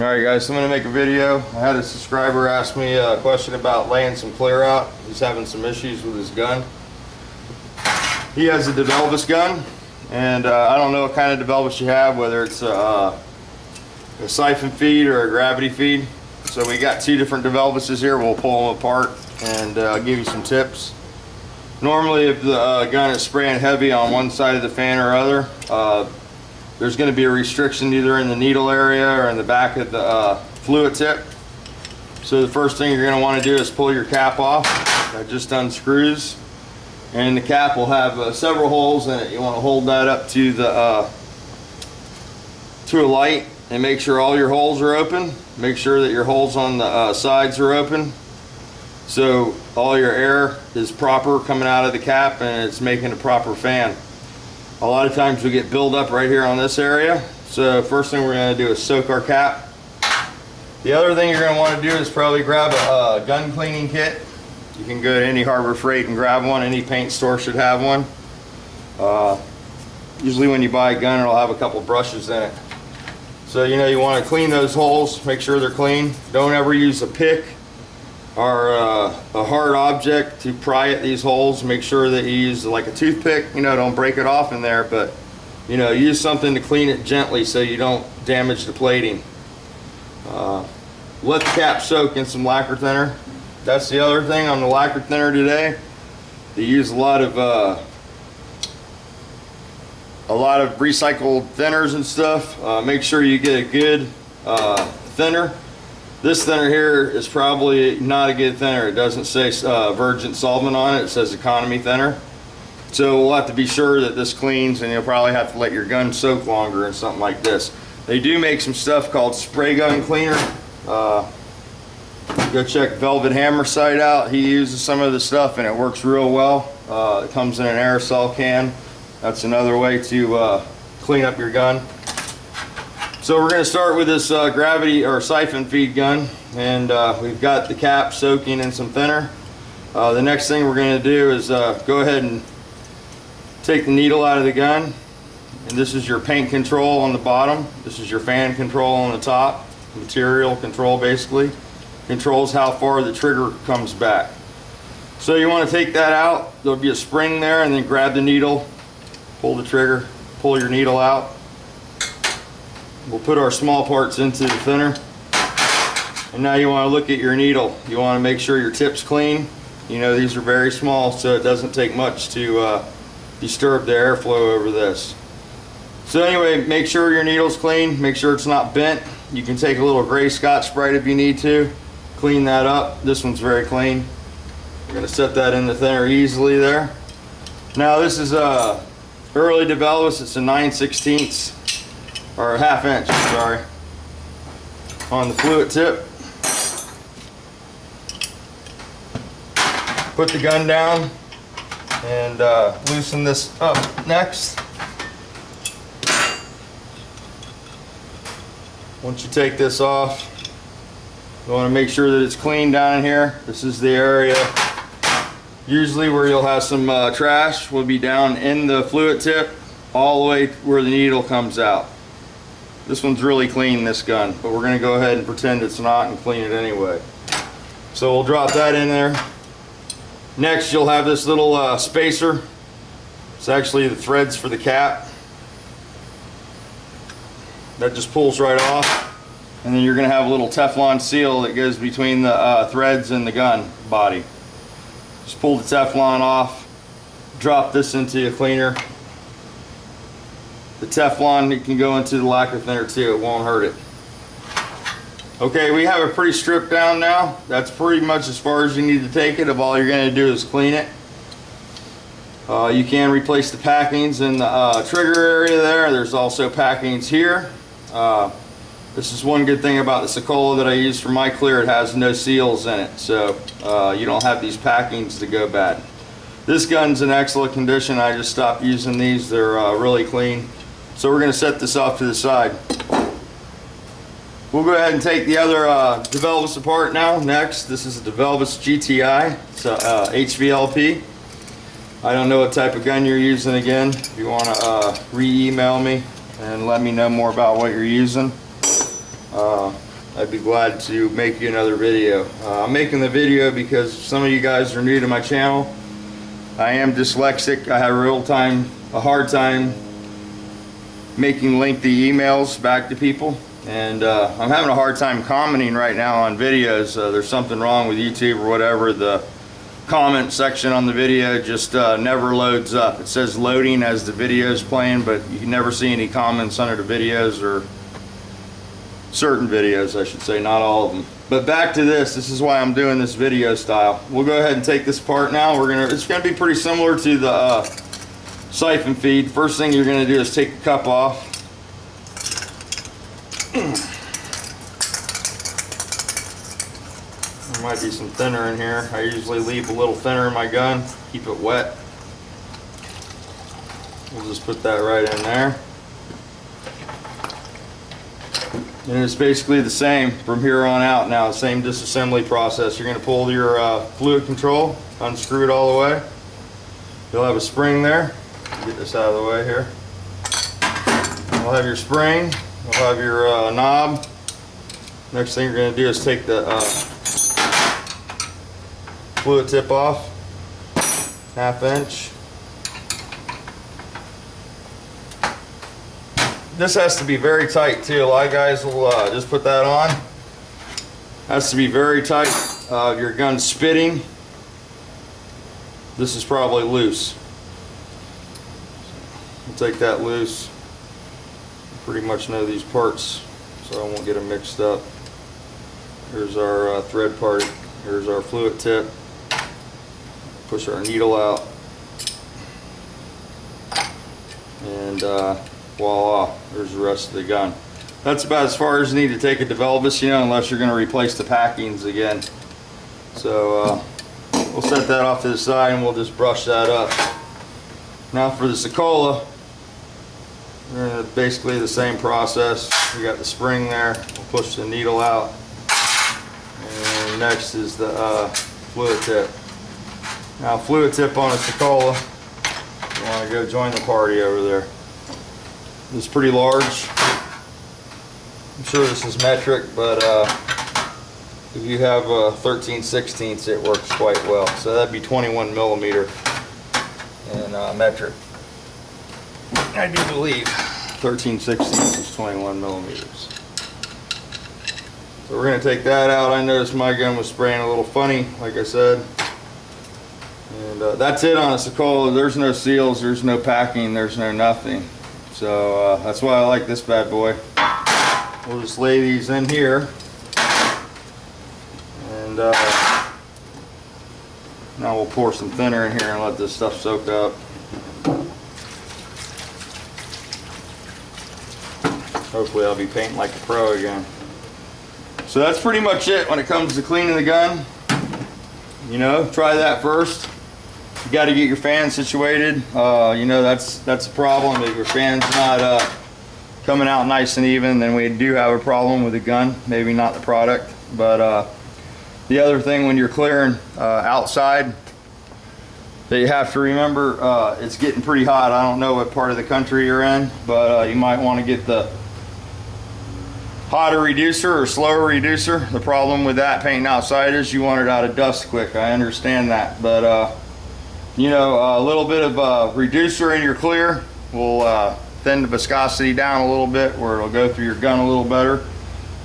Alright guys, so I'm going to make a video. I had a subscriber ask me a question about laying some clear out. He's having some issues with his gun. He has a DeVelvis gun, and I don't know what kind of DeVelvis you have, whether it's a siphon feed or a gravity feed. So we got two different DeVelvises here. We'll pull them apart and give you some tips. Normally if the gun is spraying heavy on one side of the fan or other, there's going to be a restriction either in the needle area or in the back of the fluid tip. So the first thing you're going to want to do is pull your cap off. That just unscrews, and the cap will have several holes in it. You want to hold that up to the to a light and make sure all your holes are open. Make sure that your holes on the sides are open, so all your air is proper coming out of the cap and it's making a proper fan. A lot of times we get buildup right here on this area, so first thing we're going to do is soak our cap. The other thing you're going to want to do is probably grab a gun cleaning kit. You can go to any Harbor Freight and grab one. Any paint store should have one. Usually when you buy a gun, it'll have a couple brushes in it. So you want to clean those holes, make sure they're clean. Don't ever use a pick or a hard object to pry at these holes. Make sure that you use like a toothpick. Don't break it off in there, but use something to clean it gently so you don't damage the plating. Let the cap soak in some lacquer thinner. That's the other thing on the lacquer thinner today. They use a lot of recycled thinners and stuff. Make sure you get a good thinner. This thinner here is probably not a good thinner. It doesn't say virgin solvent on it. It says economy thinner. So we'll have to be sure that this cleans, and you'll probably have to let your gun soak longer and something like this. They do make some stuff called spray gun cleaner. Go check Velvet Hammer site out. He uses some of the stuff and it works real well. It comes in an aerosol can. That's another way to clean up your gun. So we're going to start with this gravity or siphon feed gun, and we've got the cap soaking in some thinner. The next thing we're going to do is go ahead and take the needle out of the gun, and this is your paint control on the bottom. This is your fan control on the top. Material control basically controls how far the trigger comes back. So you want to take that out. There'll be a spring there, and then grab the needle, pull the trigger, pull your needle out. We'll put our small parts into the thinner, and now you want to look at your needle. You want to make sure your tip's clean. These are very small, so it doesn't take much to disturb the airflow over this. So anyway, make sure your needle's clean, make sure it's not bent. You can take a little gray Scotch-Brite if you need to, clean that up. This one's very clean. We're going to set that in the thinner easily there. Now this is a early DeVelvis. It's a 9/16 or a ½ inch, sorry, on the fluid tip. Put the gun down and loosen this up next. Once you take this off, you want to make sure that it's clean down in here. This is the area usually where you'll have some trash. Will be down in the fluid tip all the way where the needle comes out. This one's really clean, this gun, but we're going to go ahead and pretend it's not and clean it anyway. So we'll drop that in there. Next you'll have this little spacer. It's actually the threads for the cap. That just pulls right off, and then you're going to have a little Teflon seal that goes between the threads and the gun body. Just pull the Teflon off, drop this into a cleaner. The Teflon, it can go into the lacquer thinner too, it won't hurt it. Okay, we have it pretty stripped down now. That's pretty much as far as you need to take it. If all you're going to do is clean it. You can replace the packings in the trigger area there. There's also packings here. This is one good thing about the Secola that I use for my clear. It has no seals in it, so you don't have these packings to go bad. This gun's in excellent condition. I just stopped using these. They're really clean. So we're going to set this off to the side. We'll go ahead and take the other DeVelvis apart now. Next, this is a DeVelvis GTI. It's a HVLP. I don't know what type of gun you're using again. If you want to re-email me and let me know more about what you're using. I'd be glad to make you another video. I'm making the video because some of you guys are new to my channel. I am dyslexic. I have a hard time making lengthy emails back to people, and I'm having a hard time commenting right now on videos. There's something wrong with YouTube or whatever. The comment section on the video just never loads up. It says loading as the video is playing, but you can never see any comments under the videos, or certain videos I should say, not all of them. But back to this is why I'm doing this video style. We'll go ahead and take this apart now. It's gonna be pretty similar to the siphon feed. First thing you're gonna do is take the cup off. There might be some thinner in here. I usually leave a little thinner in my gun, keep it wet. We'll just put that right in there. And it's basically the same from here on out now, same disassembly process. You're going to pull your fluid control, unscrew it all the way. You'll have a spring there. Get this out of the way here. You'll have your spring, you'll have your knob. Next thing you're going to do is take the fluid tip off, 1/2 inch. This has to be very tight too. A lot of guys will just put that on. Has to be very tight. Your gun's spitting. This is probably loose. We'll take that loose. Pretty much know these parts, so I won't get them mixed up. Here's our thread part. Here's our fluid tip. Push our needle out, and voila, there's the rest of the gun. That's about as far as you need to take a developus, unless you're going to replace the packings again. So we'll set that off to the side and we'll just brush that up. Now for the Secola, basically the same process. We got the spring there, we'll push the needle out, and next is the fluid tip. Now fluid tip on a Secola, you want to go join the party over there. It's pretty large. I'm sure this is metric, but if you have 13/16 it works quite well. So that'd be 21 millimeter in metric. I do believe 13/16 is 21 millimeters. So we're going to take that out. I noticed my gun was spraying a little funny, like I said. And that's it on a Secola. There's no seals, there's no packing, there's no nothing. So that's why I like this bad boy. We'll just lay these in here, and now we'll pour some thinner in here and let this stuff soak up. Hopefully I'll be painting like a pro again. So that's pretty much it when it comes to cleaning the gun. Try that first. You got to get your fan situated. That's a problem. If your fan's not coming out nice and even, then we do have a problem with the gun. Maybe not the product, but the other thing, when you're clearing outside, that you have to remember, it's getting pretty hot. I don't know what part of the country you're in, but you might want to get the hotter reducer or slower reducer. The problem with that painting outside is you want it out of dust quick. I understand that, but a little bit of reducer in your clear will thin the viscosity down a little bit, where it'll go through your gun a little better.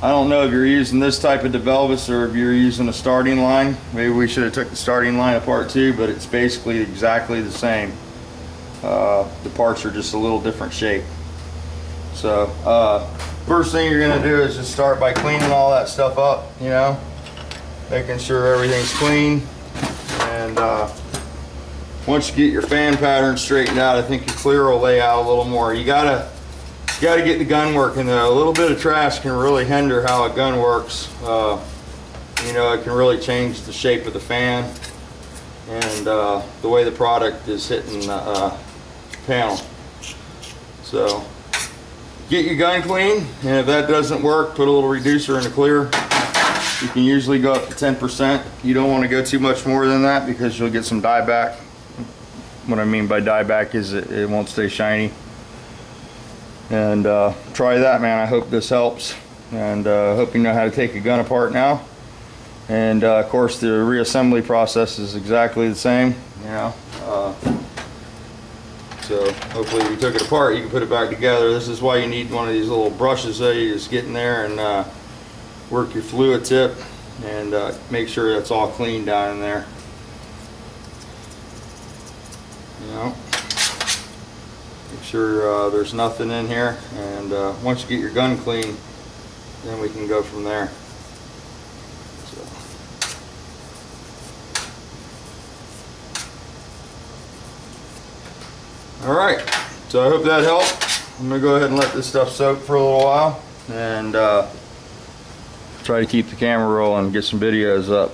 I don't know if you're using this type of developus or if you're using a starting line. Maybe we should have took the starting line apart too, but it's basically exactly the same. The parts are just a little different shape. So first thing you're going to do is just start by cleaning all that stuff up, making sure everything's clean. And once you get your fan pattern straightened out, I think your clear will lay out a little more. You gotta get the gun working though. A little bit of trash can really hinder how a gun works. It can really change the shape of the fan and the way the product is hitting the panel. So get your gun clean, and if that doesn't work, put a little reducer in the clear. You can usually go up to 10%. You don't want to go too much more than that because you'll get some dieback. What I mean by dieback is it won't stay shiny. And try that, man. I hope this helps. and hope you know how to take a gun apart now. And of course the reassembly process is exactly the same, you know. So hopefully if you took it apart, you can put it back together. This is why you need one of these little brushes that you just get in there and work your fluid tip and make sure that's all clean down in there. You know, make sure there's nothing in here, and once you get your gun clean, then we can go from there. Alright, so I hope that helped. I'm going to go ahead and let this stuff soak for a little while and try to keep the camera rolling and get some videos up.